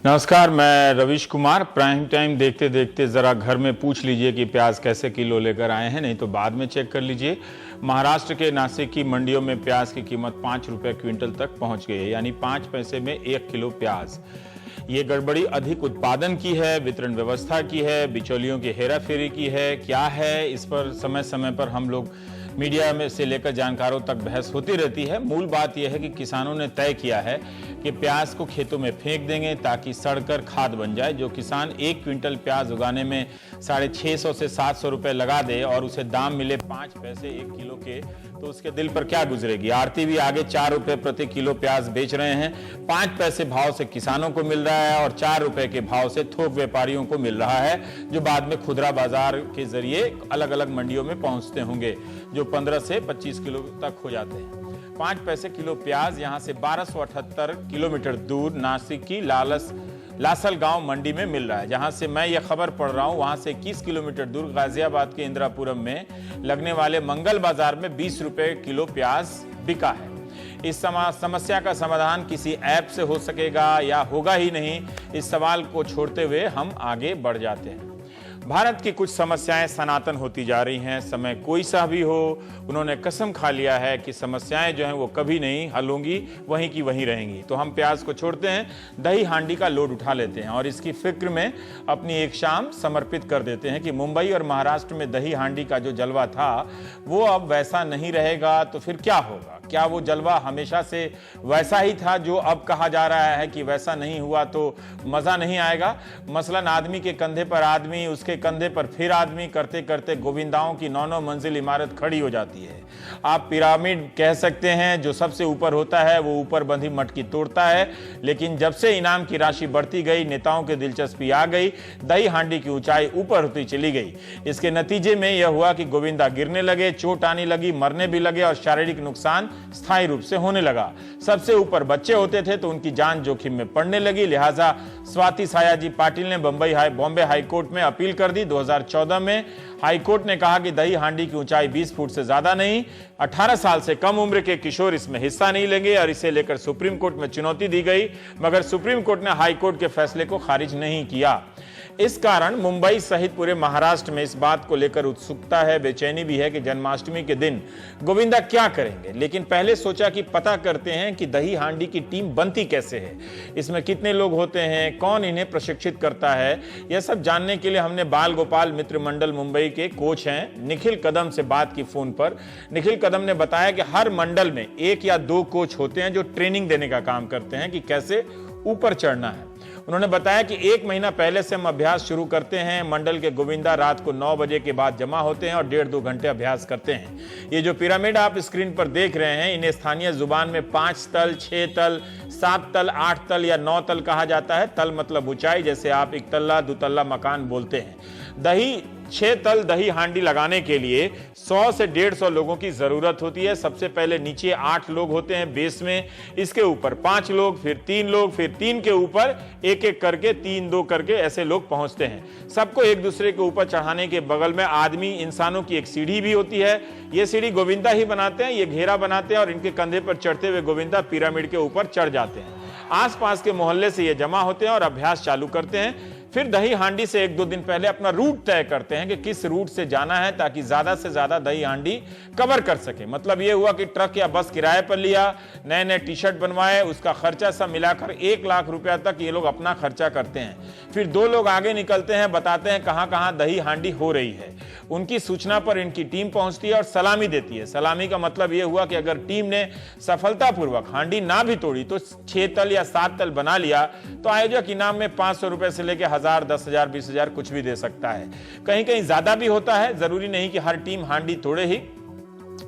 नमस्कार, मैं Ravish Kumar. Prime time देखते देखते ज़रा घर में पूछ लीजिए कि प्याज कैसे किलो लेकर आए हैं, नहीं तो बाद में चेक कर लीजिए। महाराष्ट्र के नासिक की मंडियों में प्याज की कीमत 5 रुपये क्विंटल तक पहुंच गई है, यानी 5 पैसे में 1 किलो प्याज। ये गड़बड़ी अधिक उत्पादन की है, वितरण व्यवस्था की है, बिचौलियों की हेराफेरी की है, क्या है? इस पर समय समय पर हम लोग मीडिया में से लेकर जानकारों तक बहस होती रहती है। मूल बात यह है कि किसानों ने तय किया है कि प्याज को खेतों में फेंक देंगे ताकि सड़कर खाद बन जाए। जो किसान 1 क्विंटल प्याज उगाने में 650 से 700 रुपए लगा दे और उसे दाम मिले 5 पैसे 1 किलो के, तो उसके दिल पर क्या गुजरेगी। आड़ती भी आगे 4 रुपए प्रति किलो प्याज बेच रहे हैं। 5 पैसे भाव से किसानों को मिल रहा है और 4 रुपए के भाव से थोक व्यापारियों को मिल रहा है, जो बाद में खुदरा बाजार के जरिए अलग अलग मंडियों में पहुंचते होंगे, जो 15 से 25 किलो तक हो जाते हैं। 5 पैसे किलो प्याज यहां से 1278 किलोमीटर दूर नासिक की लासलगांव मंडी में मिल रहा है। जहां से मैं ये खबर पढ़ रहा हूं, वहां से 21 किलोमीटर दूर गाजियाबाद के इंदिरापुरम में लगने वाले मंगल बाजार में 20 रुपए किलो प्याज बिका है। इस समस्या का समाधान किसी ऐप से हो सकेगा या होगा ही नहीं, इस सवाल को छोड़ते हुए हम आगे बढ़ जाते हैं। भारत की कुछ समस्याएं सनातन होती जा रही हैं, समय कोई सा भी हो। उन्होंने कसम खा लिया है कि समस्याएं जो हैं वो कभी नहीं हल होंगी, वहीं की वहीं रहेंगी। तो हम प्याज को छोड़ते हैं, दही हांडी का लोड उठा लेते हैं और इसकी फिक्र में अपनी एक शाम समर्पित कर देते हैं कि मुंबई और महाराष्ट्र में दही हांडी का जो जलवा था वो अब वैसा नहीं रहेगा। तो फिर क्या होगा? क्या वो जलवा हमेशा से वैसा ही था जो अब कहा जा रहा है कि वैसा नहीं हुआ तो मजा नहीं आएगा? मसलन आदमी के कंधे पर आदमी, उसके कंधे पर फिर आदमी, करते करते गोविंदाओं की 9-9 मंजिल इमारत खड़ी हो जाती है। आप पिरामिड कह सकते हैं, जो सबसे ऊपर होता है वो ऊपर बंधी मटकी तोड़ता है। लेकिन जब से इनाम की राशि बढ़ती गई, नेताओं की दिलचस्पी आ गई, दही हांडी की ऊंचाई ऊपर होती चली गई। इसके नतीजे में यह हुआ कि गोविंदा गिरने लगे, चोट आने लगी, मरने भी लगे और शारीरिक नुकसान स्थायी रूप से होने लगा। सबसे ऊपर बच्चे होते थे तो उनकी जान जोखिम में पड़ने लगी। लिहाजा स्वाति सायाजी पाटिल ने बॉम्बे हाईकोर्ट में अपील कर दी। 2014 में हाईकोर्ट ने कहा कि दही हांडी की ऊंचाई 20 फुट से ज्यादा नहीं, 18 साल से कम उम्र के किशोर इसमें हिस्सा नहीं लेंगे और इसे लेकर सुप्रीम कोर्ट में चुनौती दी गई, मगर सुप्रीम कोर्ट ने हाईकोर्ट के फैसले को खारिज नहीं किया। इस कारण मुंबई सहित पूरे महाराष्ट्र में इस बात को लेकर उत्सुकता है, बेचैनी भी है कि जन्माष्टमी के दिन गोविंदा क्या करेंगे। लेकिन पहले सोचा कि पता करते हैं कि दही हांडी की टीम बनती कैसे है, इसमें कितने लोग होते हैं, कौन इन्हें प्रशिक्षित करता है। यह सब जानने के लिए हमने बाल गोपाल मित्र मंडल मुंबई के कोच हैं निखिल कदम से बात की फोन पर। निखिल कदम ने बताया कि हर मंडल में 1 या 2 कोच होते हैं जो ट्रेनिंग देने का काम करते हैं कि कैसे ऊपर चढ़ना है। उन्होंने बताया कि 1 महीना पहले से हम अभ्यास शुरू करते हैं। मंडल के गोविंदा रात को 9 बजे के बाद जमा होते हैं और 1.5-2 घंटे अभ्यास करते हैं। ये जो पिरामिड आप स्क्रीन पर देख रहे हैं, इन्हें स्थानीय जुबान में 5 तल, 6 तल, 7 तल, 8 तल या 9 तल कहा जाता है। तल मतलब ऊंचाई, जैसे आप 1 तल्ला 2 तल्ला मकान बोलते हैं। 6 तल दही हांडी लगाने के लिए 100 से 150 लोगों की जरूरत होती है। सबसे पहले नीचे 8 लोग होते हैं बेस में, इसके ऊपर 5 लोग, फिर 3 लोग, फिर 3 के ऊपर 1-1 करके 3-2 करके ऐसे लोग पहुंचते हैं। सबको एक दूसरे के ऊपर चढ़ाने के बगल में आदमी इंसानों की एक सीढ़ी भी होती है। ये सीढ़ी गोविंदा ही बनाते हैं, ये घेरा बनाते हैं और इनके कंधे पर चढ़ते हुए गोविंदा पिरामिड के ऊपर चढ़ जाते हैं। आसपास के मोहल्ले से ये जमा होते हैं और अभ्यास चालू करते हैं। फिर दही हांडी से 1-2 दिन पहले अपना रूट तय करते हैं कि किस रूट से जाना है ताकि ज्यादा से ज्यादा दही हांडी कवर कर सके। मतलब यह हुआ कि ट्रक या बस किराए पर लिया, नए टी-शर्ट बनवाए, उसका खर्चा सब मिलाकर 1 लाख रुपया तक ये लोग अपना खर्चा करते हैं। फिर 2 लोग आगे निकलते हैं, बताते हैं कहां कहां दही हांडी हो रही है। उनकी सूचना पर इनकी टीम पहुंचती है और सलामी देती है। सलामी का मतलब यह हुआ कि अगर टीम ने सफलतापूर्वक हांडी ना भी तोड़ी तो 6 तल या 7 तल बना लिया तो आयोजक इनाम में 500 रुपए से लेकर 1000, 10,000, 20,000 कुछ भी दे सकता है। कहीं कहीं ज्यादा भी होता है। जरूरी नहीं कि हर टीम हांडी तोड़े ही।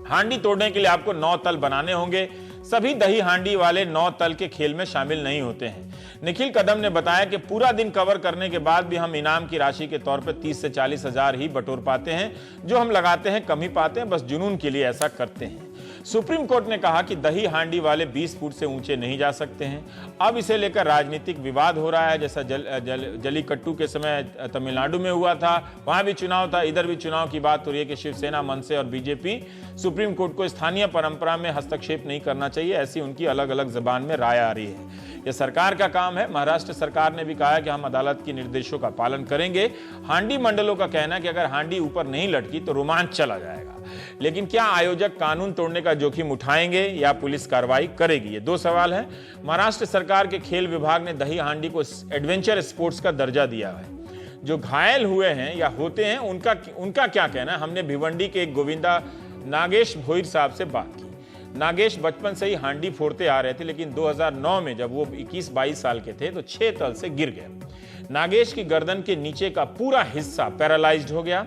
हांडी तोड़ने के लिए आपको 9 तल बनाने होंगे। सभी दही हांडी वाले 9 तल के खेल में शामिल नहीं होते हैं। निखिल कदम ने बताया कि पूरा दिन कवर करने के बाद भी हम इनाम की राशि के तौर पर 30 से 40 हजार ही बटोर पाते हैं। जो हम लगाते हैं कम ही पाते हैं, बस जुनून के लिए ऐसा करते हैं। सुप्रीम कोर्ट ने कहा कि दही हांडी वाले 20 फुट से ऊंचे नहीं जा सकते हैं। अब इसे लेकर राजनीतिक विवाद हो रहा है, जैसा जलीकट्टू के समय तमिलनाडु में हुआ था, वहां भी चुनाव था, इधर भी चुनाव की बात हो रही है कि शिवसेना, मनसे और बीजेपी सुप्रीम कोर्ट को स्थानीय परंपरा में हस्तक्षेप नहीं करना चाहिए, ऐसी उनकी अलग अलग जबान में राय आ रही है। यह सरकार का काम है। महाराष्ट्र सरकार ने भी कहा है कि हम अदालत के निर्देशों का पालन करेंगे। हांडी मंडलों का कहना है कि अगर हांडी ऊपर नहीं लटकी तो रोमांच चला जाएगा। लेकिन क्या आयोजक कानून तोड़ने का जोखिम उठाएंगे या पुलिस कार्रवाई करेगी, ये दो सवाल हैं। महाराष्ट्र सरकार के खेल विभाग ने दही हांडी को एडवेंचर स्पोर्ट्स का दर्जा दिया है। जो घायल हुए हैं या होते हैं उनका क्या कहना है, हमने भिवंडी के एक गोविंदा नागेश भोईर साहब से बात की। नागेश बचपन से ही हांडी फोड़ते आ रहे थे, लेकिन 2009 में जब वो 21-22 साल के थे तो 6 तल से गिर गए। नागेश की गर्दन के नीचे का पूरा हिस्सा पैरालाइज्ड हो गया।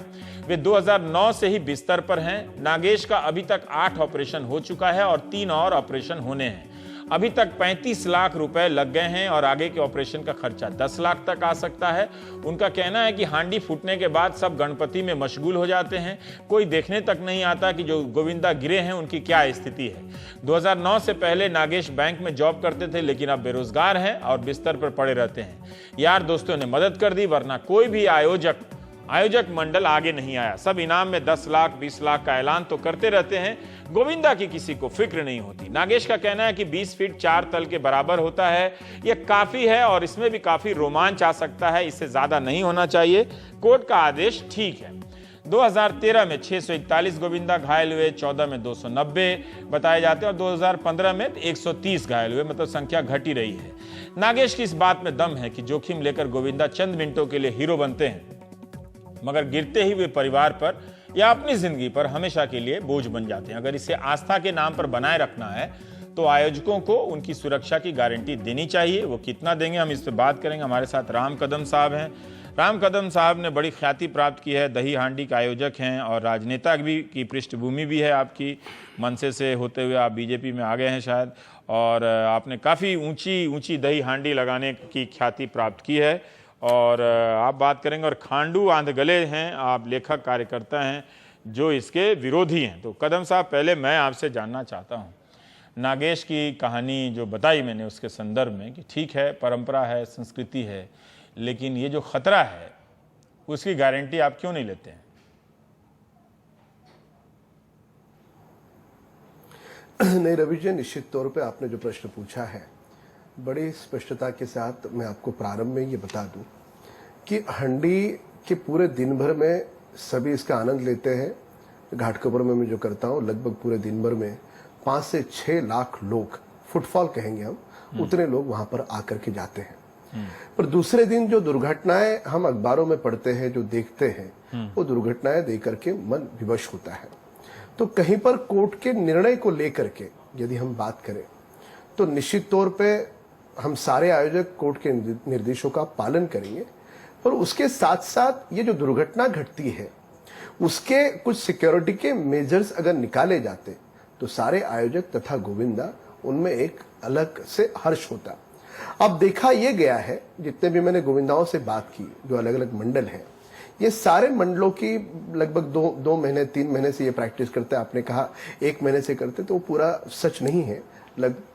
वे 2009 से ही बिस्तर पर हैं। नागेश का अभी तक 8 ऑपरेशन हो चुका है और 3 और ऑपरेशन होने हैं। अभी तक 35 लाख रुपए लग गए हैं और आगे के ऑपरेशन का खर्चा 10 लाख तक आ सकता है। उनका कहना है कि हांडी फूटने के बाद सब गणपति में मशगूल हो जाते हैं, कोई देखने तक नहीं आता कि जो गोविंदा गिरे हैं उनकी क्या स्थिति है। 2009 से पहले नागेश बैंक में जॉब करते थे, लेकिन अब बेरोजगार हैं और बिस्तर पर पड़े रहते हैं। यार दोस्तों ने मदद कर दी, वरना कोई भी आयोजक मंडल आगे नहीं आया। सब इनाम में 10 लाख 20 लाख का ऐलान तो करते रहते हैं, गोविंदा की किसी को फिक्र नहीं होती। नागेश का कहना है कि 20 फीट 4 तल के बराबर होता है, यह काफी है और इसमें भी काफी रोमांच आ सकता है, इससे ज्यादा नहीं होना चाहिए। कोर्ट का आदेश ठीक है। 2013 में 641 गोविंदा घायल हुए, 14 में 290 बताए जाते हैं और 2015 में 130 घायल हुए, मतलब संख्या घट ही रही है। नागेश की इस बात में दम है कि जोखिम लेकर गोविंदा चंद मिनटों के लिए हीरो बनते हैं, मगर गिरते ही वे परिवार पर या अपनी जिंदगी पर हमेशा के लिए बोझ बन जाते हैं। अगर इसे आस्था के नाम पर बनाए रखना है तो आयोजकों को उनकी सुरक्षा की गारंटी देनी चाहिए। वो कितना देंगे, हम इस पर बात करेंगे। हमारे साथ राम कदम साहब हैं। राम कदम साहब ने बड़ी ख्याति प्राप्त की है, दही हांडी के आयोजक हैं और राजनेता भी की पृष्ठभूमि भी है आपकी। मनसे से होते हुए आप बीजेपी में आ गए हैं शायद, और आपने काफ़ी ऊंची दही हांडी लगाने की ख्याति प्राप्त की है। और आप बात करेंगे, और खांडू आंधगले हैं, आप लेखक कार्यकर्ता हैं जो इसके विरोधी हैं। तो कदम साहब, पहले मैं आपसे जानना चाहता हूं, नागेश की कहानी जो बताई मैंने उसके संदर्भ में कि ठीक है, परंपरा है, संस्कृति है, लेकिन ये जो खतरा है उसकी गारंटी आप क्यों नहीं लेते हैं? नहीं रवि जी, निश्चित तौर पे आपने जो प्रश्न पूछा है, बड़ी स्पष्टता के साथ मैं आपको प्रारंभ में ये बता दूं कि हांडी के पूरे दिन भर में सभी इसका आनंद लेते हैं। घाटकोपर में मैं जो करता हूं, लगभग पूरे दिन भर में 5 से 6 लाख लोग, फुटफॉल कहेंगे हम, उतने लोग वहां पर आकर के जाते हैं। पर दूसरे दिन जो दुर्घटनाएं हम अखबारों में पढ़ते हैं, जो देखते हैं, वो दुर्घटनाएं देख करके मन विवश होता है। तो कहीं पर कोर्ट के निर्णय को लेकर के यदि हम बात करें तो निश्चित तौर पे हम सारे आयोजक कोर्ट के निर्देशों का पालन करेंगे, पर उसके साथ साथ ये जो दुर्घटना घटती है उसके कुछ सिक्योरिटी के मेजर्स अगर निकाले जाते तो सारे आयोजक तथा गोविंदा उनमें एक अलग से हर्ष होता। अब देखा यह गया है, जितने भी मैंने गोविंदाओं से बात की, जो अलग अलग मंडल हैं, ये सारे मंडलों की लगभग 2 महीने 3 महीने से ये प्रैक्टिस करते हैं। आपने कहा 1 महीने से करते, तो वो पूरा सच नहीं है।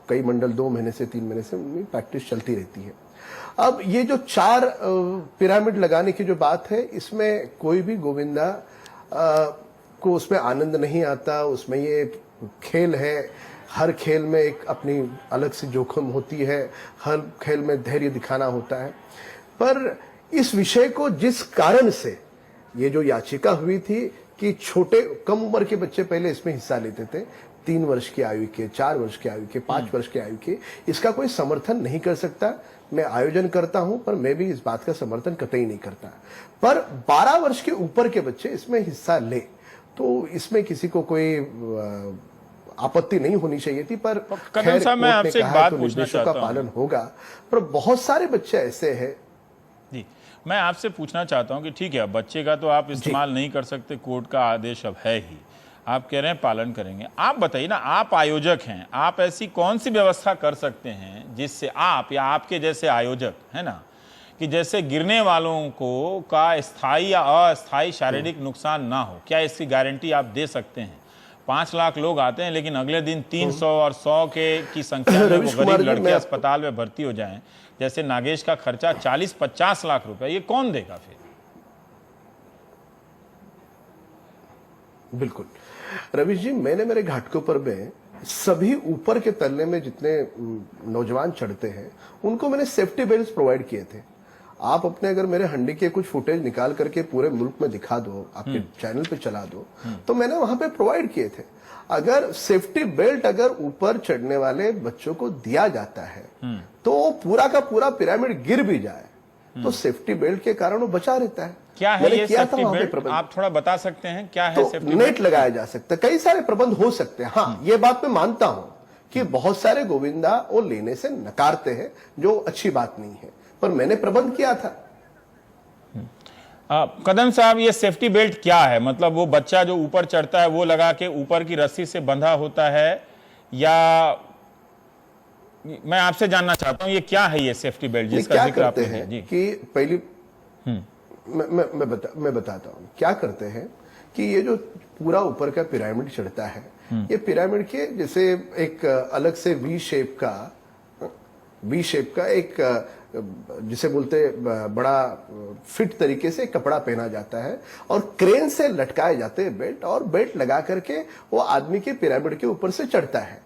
कई मंडल 2 महीने से 3 महीने से उनमें प्रैक्टिस चलती रहती है। अब ये जो 4 पिरामिड लगाने की जो बात है, इसमें कोई भी गोविंदा को उसमें आनंद नहीं आता। उसमें ये खेल है, हर खेल में एक अपनी अलग से जोखिम होती है, हर खेल में धैर्य दिखाना होता है। पर इस विषय को जिस कारण से ये जो याचिका हुई थी कि छोटे कम उम्र के बच्चे पहले इसमें हिस्सा लेते थे, 3 वर्ष की आयु के, 4 वर्ष की आयु के, 5 वर्ष की आयु के, इसका कोई समर्थन नहीं कर सकता। मैं आयोजन करता हूं, पर मैं भी इस बात का समर्थन कतई नहीं करता। पर 12 वर्ष के ऊपर के बच्चे इसमें हिस्सा ले तो इसमें किसी को कोई आपत्ति नहीं होनी चाहिए थी। पर कदम साहब, मैं आपसे एक बात पूछना चाहता हूं, पालन होगा, पर बहुत सारे बच्चे ऐसे हैं। जी, मैं आपसे पूछना चाहता हूं कि ठीक है, बच्चे का तो आप इस्तेमाल नहीं कर सकते, कोर्ट का आदेश अब है ही, आप कह रहे हैं पालन करेंगे। आप बताइए ना, आप आयोजक हैं, आप ऐसी कौन सी व्यवस्था कर सकते हैं जिससे आप या आपके जैसे आयोजक है ना, कि जैसे गिरने वालों को का स्थायी या अस्थायी शारीरिक नुकसान ना हो? क्या इसकी गारंटी आप दे सकते हैं? 5 लाख लोग आते हैं, लेकिन अगले दिन 300 और 100 की संख्या में वो गरीब लड़के अस्पताल में भर्ती हो जाएं, जैसे नागेश का खर्चा 40-50 लाख रुपए, ये कौन देगा फिर? बिल्कुल रवीश जी, मैंने मेरे घाटकोपर में सभी ऊपर के तल्ले में जितने नौजवान चढ़ते हैं उनको मैंने सेफ्टी बेल्ट प्रोवाइड किए थे। आप अपने अगर मेरे हंडी के कुछ फुटेज निकाल करके पूरे मुल्क में दिखा दो, आपके चैनल पे चला दो, तो मैंने वहां पे प्रोवाइड किए थे। अगर सेफ्टी बेल्ट अगर ऊपर चढ़ने वाले बच्चों को दिया जाता है तो पूरा का पूरा पिरामिड गिर भी जाए तो सेफ्टी बेल्ट के कारण वो बचा रहता है। क्या है ये सेफ्टी बेल्ट, आप थोड़ा बता सकते हैं क्या है? तो सेफ्टी नेट लगाया जा सकता है, कई सारे प्रबंध हो सकते हैं। हाँ, ये बात मैं मानता हूं कि बहुत सारे गोविंदा वो लेने से नकारते हैं, जो अच्छी बात नहीं है, पर मैंने प्रबंध किया था। कदम साहब, ये सेफ्टी बेल्ट क्या है? मतलब वो बच्चा जो ऊपर चढ़ता है वो लगा के ऊपर की रस्सी से बंधा होता है, या मैं आपसे जानना चाहता हूं ये क्या है ये सेफ्टी बेल्ट जिसका जिक्र आपने किया? जी, कि पहली मैं बताता हूं क्या करते हैं कि ये जो पूरा ऊपर का पिरामिड चढ़ता है, ये पिरामिड के जैसे एक अलग से वी शेप का एक जिसे बोलते बड़ा फिट तरीके से कपड़ा पहना जाता है और क्रेन से लटकाए जाते हैं बेल्ट, और बेल्ट लगा करके वो आदमी के पिरामिड के ऊपर से चढ़ता है।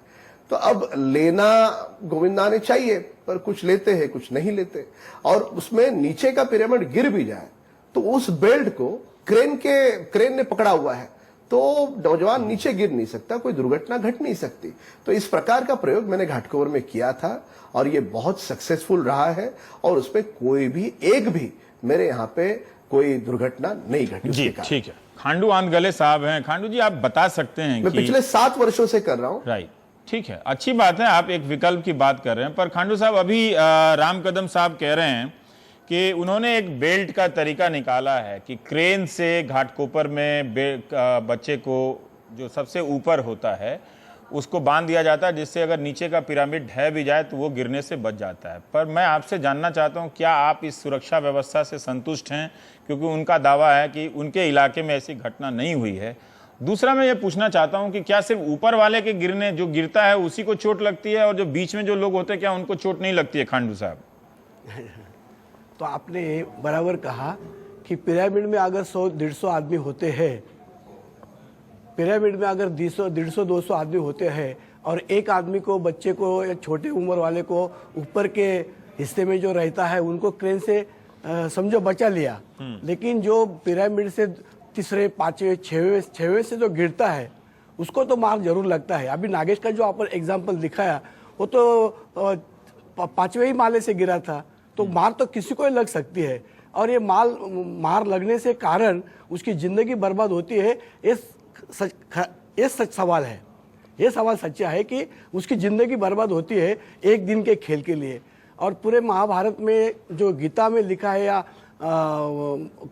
तो अब लेना गोविंदा ने चाहिए, पर कुछ लेते हैं कुछ नहीं लेते, और उसमें नीचे का पिरामिड गिर भी जाए तो उस बेल्ट को क्रेन ने पकड़ा हुआ है तो नौजवान नीचे गिर नहीं सकता, कोई दुर्घटना घट नहीं सकती। तो इस प्रकार का प्रयोग मैंने घाटकोपर में किया था और ये बहुत सक्सेसफुल रहा है, और उसमें कोई भी एक भी मेरे यहाँ पे कोई दुर्घटना नहीं घटी। जी ठीक है। खांडू आंदगले साहब हैं। खांडू जी, आप बता सकते हैं? मैं पिछले 7 वर्षों से कर रहा हूं। राइट, ठीक है, अच्छी बात है, आप एक विकल्प की बात कर रहे हैं। पर खांडू साहब, अभी राम कदम साहब कह रहे हैं कि उन्होंने एक बेल्ट का तरीका निकाला है कि क्रेन से घाटकोपर में बच्चे को जो सबसे ऊपर होता है उसको बांध दिया जाता है, जिससे अगर नीचे का पिरामिड ढह भी जाए तो वो गिरने से बच जाता है। पर मैं आपसे जानना चाहता हूं, क्या आप इस सुरक्षा व्यवस्था से संतुष्ट हैं? क्योंकि उनका दावा है कि उनके इलाके में ऐसी घटना नहीं हुई है। दूसरा, मैं ये पूछना चाहता हूं कि क्या सिर्फ ऊपर वाले के गिरने, जो गिरता है उसी को चोट लगती है, और जो बीच में जो लोग होते हैं क्या उनको चोट नहीं लगती है? खांडू साहब, तो आपने बराबर कहा कि पिरामिड में अगर 100-150 आदमी होते हैं, पिरामिड में अगर 150-200 आदमी होते हैं, और एक आदमी को, बच्चे को या छोटे उम्र वाले को ऊपर के हिस्से में जो रहता है उनको क्रेन से समझो बचा लिया, लेकिन जो पिरामिड से तीसरे, पांचवें, छवें से जो गिरता है उसको तो मार जरूर लगता है। अभी नागेश का जो आपने एग्जाम्पल दिखाया वो तो 5वें ही माले से गिरा था, तो मार तो किसी को ही लग सकती है, और ये मार लगने से कारण उसकी जिंदगी बर्बाद होती है। ये सच सवाल है, ये सवाल सच्चा है कि उसकी जिंदगी बर्बाद होती है एक दिन के खेल के लिए। और पूरे महाभारत में जो गीता में लिखा है या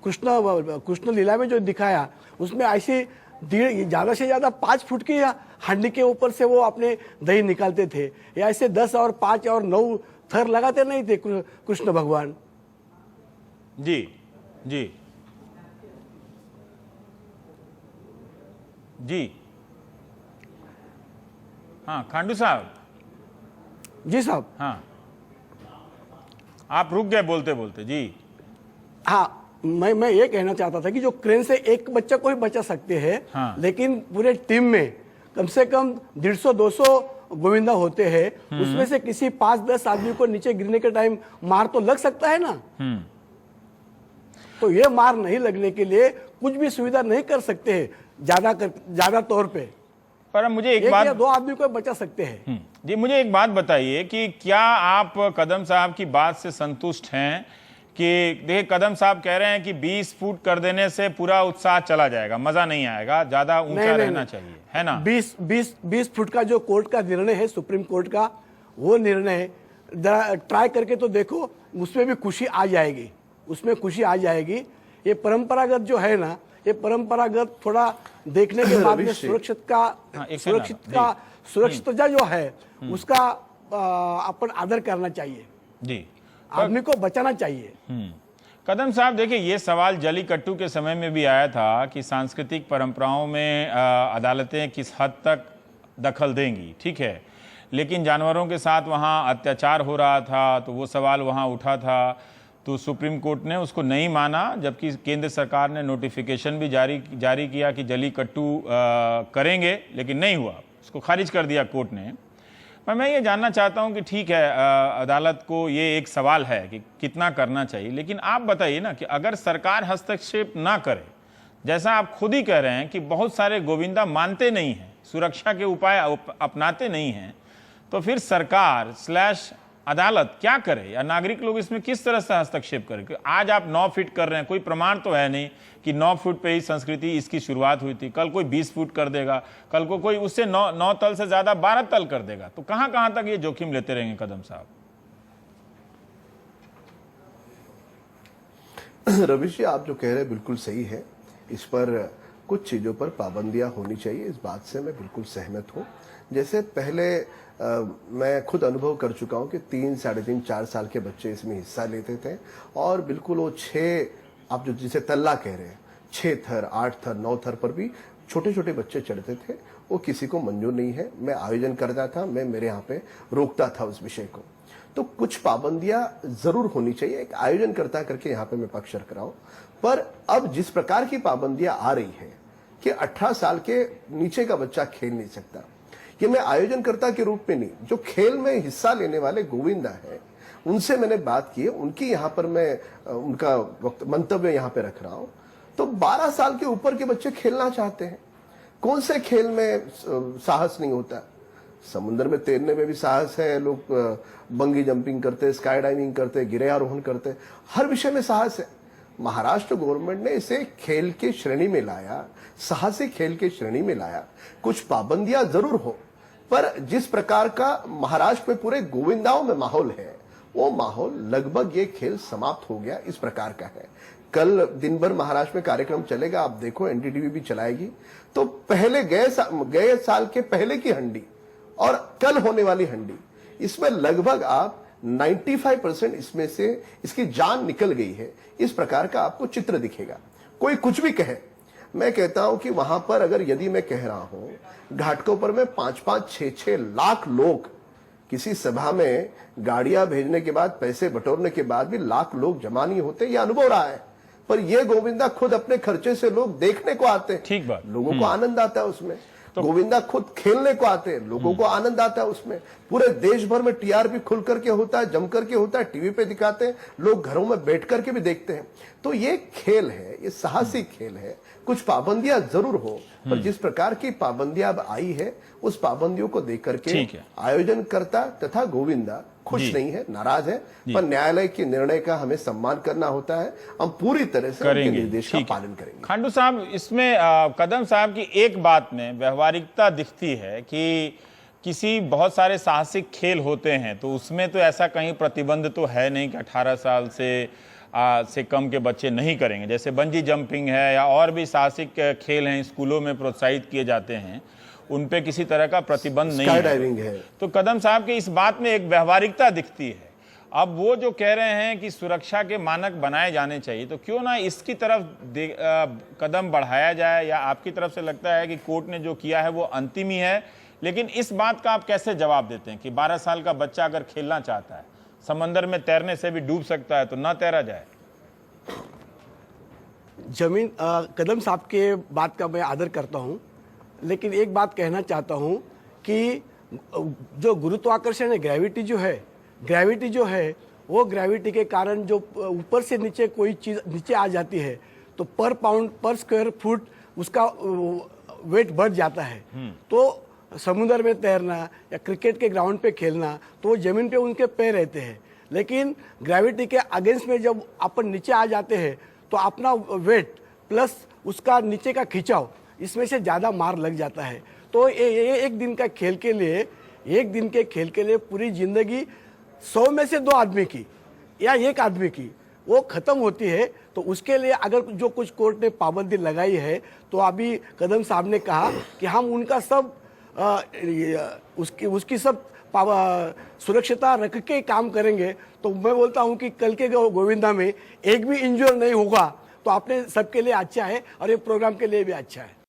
कृष्ण लीला में जो दिखाया, उसमें ऐसी ज्यादा से ज्यादा 5 फुट की हंडी के ऊपर से वो अपने दही निकालते थे, या ऐसे 10 और 5 और 9 थर लगाते नहीं थे कृष्ण भगवान। जी जी जी, हाँ खांडू साहब। जी साहब। हाँ, आप रुक गए बोलते बोलते। जी हाँ, मैं ये कहना चाहता था कि जो क्रेन से एक बच्चा को ही बचा सकते हैं, हाँ। लेकिन पूरे टीम में कम से कम 150-200 गोविंदा होते हैं, उसमें से किसी 5-10 आदमी को नीचे गिरने के टाइम मार तो लग सकता है ना। तो ये मार नहीं लगने के लिए कुछ भी सुविधा नहीं कर सकते हैं ज्यादा तौर पे। पर मुझे एक बात, 2 आदमी को बचा सकते हैं। जी मुझे एक बात बताइए कि क्या आप कदम साहब की बात से संतुष्ट हैं कि देखिए कदम साहब कह रहे हैं कि 20 फुट कर देने से पूरा उत्साह चला जाएगा, मजा नहीं आएगा, ज्यादा ऊंचा रहना चाहिए, है ना? 20 फुट का जो कोर्ट का निर्णय है, सुप्रीम कोर्ट का, वो निर्णय ट्राई करके तो देखो, उसमें भी खुशी आ जाएगी, उसमें खुशी आ जाएगी। ये परंपरागत जो है ना, ये परंपरागत थोड़ा देखने के बाद में सुरक्षितता जो है उसका अपन आदर करना चाहिए जी, आदमी को बचाना चाहिए। कदम साहब देखिए, ये सवाल जलीकट्टू के समय में भी आया था कि सांस्कृतिक परंपराओं में अदालतें किस हद तक दखल देंगी, ठीक है, लेकिन जानवरों के साथ वहाँ अत्याचार हो रहा था तो वो सवाल वहाँ उठा था, तो सुप्रीम कोर्ट ने उसको नहीं माना, जबकि केंद्र सरकार ने नोटिफिकेशन भी जारी किया कि जलीकट्टू करेंगे, लेकिन नहीं हुआ। उसको खारिज कर दिया कोर्ट ने। पर मैं ये जानना चाहता हूं कि ठीक है, अदालत को ये एक सवाल है कि कितना करना चाहिए, लेकिन आप बताइए ना कि अगर सरकार हस्तक्षेप ना करे, जैसा आप खुद ही कह रहे हैं कि बहुत सारे गोविंदा मानते नहीं हैं, सुरक्षा के उपाय अपनाते नहीं हैं, तो फिर सरकार / अदालत क्या करे या नागरिक लोग इसमें किस तरह से हस्तक्षेप करें? कि आज आप 9 फीट कर रहे हैं, कोई प्रमाण तो है नहीं कि 9 फुट पे ही संस्कृति इसकी शुरुआत हुई थी, कल कोई 20 फुट कर देगा, कल को कोई उससे 9 तल से ज्यादा 12 तल कर देगा, तो कहां तक ये जोखिम लेते रहेंगे कदम साहब? रविश जी, आप जो कह रहे हैं बिल्कुल सही है। इस पर कुछ चीज़ों पर पाबंदियां होनी चाहिए, इस बात से मैं बिल्कुल सहमत हूँ। जैसे पहले मैं खुद अनुभव कर चुका हूँ कि 3, 3.5, 4 साल के बच्चे इसमें हिस्सा लेते थे और बिल्कुल वो 6, आप जो जिसे तल्ला कह रहे हैं, 6 थर, 8 थर, 9 थर पर भी छोटे छोटे बच्चे चढ़ते थे। वो किसी को मंजूर नहीं है। मैं आयोजन करता था, मैं मेरे यहाँ पे रोकता था उस विषय को। तो कुछ पाबंदियां जरूर होनी चाहिए, एक आयोजन करता करके यहाँ पे मैं पक्ष रख रहा हूँ। पर अब जिस प्रकार की पाबंदियां आ रही है कि 18 साल के नीचे का बच्चा खेल नहीं सकता, ये मैं आयोजनकर्ता के रूप में नहीं, जो खेल में हिस्सा लेने वाले गोविंदा है उनसे मैंने बात की है, उनकी यहाँ पर मैं उनका मंतव्य यहाँ पे रख रहा हूँ। तो 12 साल के ऊपर के बच्चे खेलना चाहते हैं। कौन से खेल में साहस नहीं होता? समुद्र में तैरने में भी साहस है, लोग बंगी जंपिंग करते, स्काई डाइविंग करते, गिर्यारोहण करते, हर विषय में साहस है। महाराष्ट्र गवर्नमेंट ने इसे खेल के श्रेणी में लाया, साहसिक खेल के श्रेणी में लाया। कुछ पाबंदियां जरूर हो, पर जिस प्रकार का महाराष्ट्र में पूरे गोविंदाओं में माहौल है, वो माहौल लगभग ये खेल समाप्त हो गया इस प्रकार का है। कल दिन भर महाराष्ट्र में कार्यक्रम चलेगा, आप देखो, एनडीटीवी भी चलाएगी। तो पहले गए साल के पहले की हंडी और कल होने वाली हंडी, इसमें लगभग आप 95% इसमें से इसकी जान निकल गई है, इस प्रकार का आपको चित्र दिखेगा। कोई कुछ भी कहे, मैं कहता हूं कि वहां पर अगर यदि मैं कह रहा हूं घाटकोपर में 5-5, 6-6 लाख लोग, किसी सभा में गाड़ियां भेजने के बाद, पैसे बटोरने के बाद भी लाख लोग जमा नहीं होते, यह अनुभव रहा है। पर ये गोविंदा खुद अपने खर्चे से लोग देखने को आते हैं, ठीक बात, लोगों को आनंद आता है उसमें। तो गोविंदा खुद खेलने को आते हैं, लोगों को आनंद आता है उसमें। पूरे देश भर में टीआरपी खुल करके होता है, जम करके होता है, टीवी पे दिखाते हैं, लोग घरों में बैठ करके भी देखते हैं। तो ये खेल है, ये साहसिक खेल है। कुछ पाबंदियां जरूर हो, पर जिस प्रकार की पाबंदियां अब आई है, उस पाबंदियों को देख करके आयोजन करता तथा गोविंदा खुश नहीं है, नाराज है। पर न्यायालय के निर्णय का हमें सम्मान करना होता है, हम पूरी तरह से उनके निर्देश का पालन करेंगे। खांडू साहब, इसमें कदम साहब की एक बात में व्यवहारिकता दिखती है कि किसी बहुत सारे साहसिक खेल होते हैं तो उसमें तो ऐसा कहीं प्रतिबंध तो है नहीं कि 18 साल से कम के बच्चे नहीं करेंगे। जैसे बंजी जंपिंग है या और भी साहसिक खेल हैं, स्कूलों में प्रोत्साहित किए जाते हैं, उन पे किसी तरह का प्रतिबंध नहीं स्काई डाइविंग है। तो कदम साहब की इस बात में एक व्यवहारिकता दिखती है। अब वो जो कह रहे हैं कि सुरक्षा के मानक बनाए जाने चाहिए, तो क्यों ना इसकी तरफ कदम बढ़ाया जाए? या आपकी तरफ से लगता है कि कोर्ट ने जो किया है वो अंतिम ही है? लेकिन इस बात का आप कैसे जवाब देते हैं कि 12 साल का बच्चा अगर खेलना चाहता है, समंदर में तैरने से भी डूब सकता है, तो ना तैरा जाए? कदम साहब के बात का मैं आदर करता हूं, लेकिन एक बात कहना चाहता हूं कि जो गुरुत्वाकर्षण है, ग्रेविटी जो है वो ग्रेविटी के कारण जो ऊपर से नीचे कोई चीज नीचे आ जाती है तो पर पाउंड पर स्क्वायर फुट उसका वेट बढ़ जाता है। तो समुद्र में तैरना या क्रिकेट के ग्राउंड पे खेलना तो वो जमीन पे उनके पैर रहते हैं, लेकिन ग्रेविटी के अगेंस्ट में जब अपन नीचे आ जाते हैं तो अपना वेट प्लस उसका नीचे का खिंचाव, इसमें से ज़्यादा मार लग जाता है। तो ये एक दिन के खेल के लिए पूरी जिंदगी 100 में से 2 आदमी की या 1 आदमी की वो खत्म होती है। तो उसके लिए अगर जो कुछ कोर्ट ने पाबंदी लगाई है, तो अभी कदम साहब ने कहा कि हम उनका सब उसकी सब सुरक्षिता रख के काम करेंगे। तो मैं बोलता हूं कि कल के गोविंदा में एक भी इंजर नहीं होगा तो अपने सबके लिए अच्छा है और ये प्रोग्राम के लिए भी अच्छा है।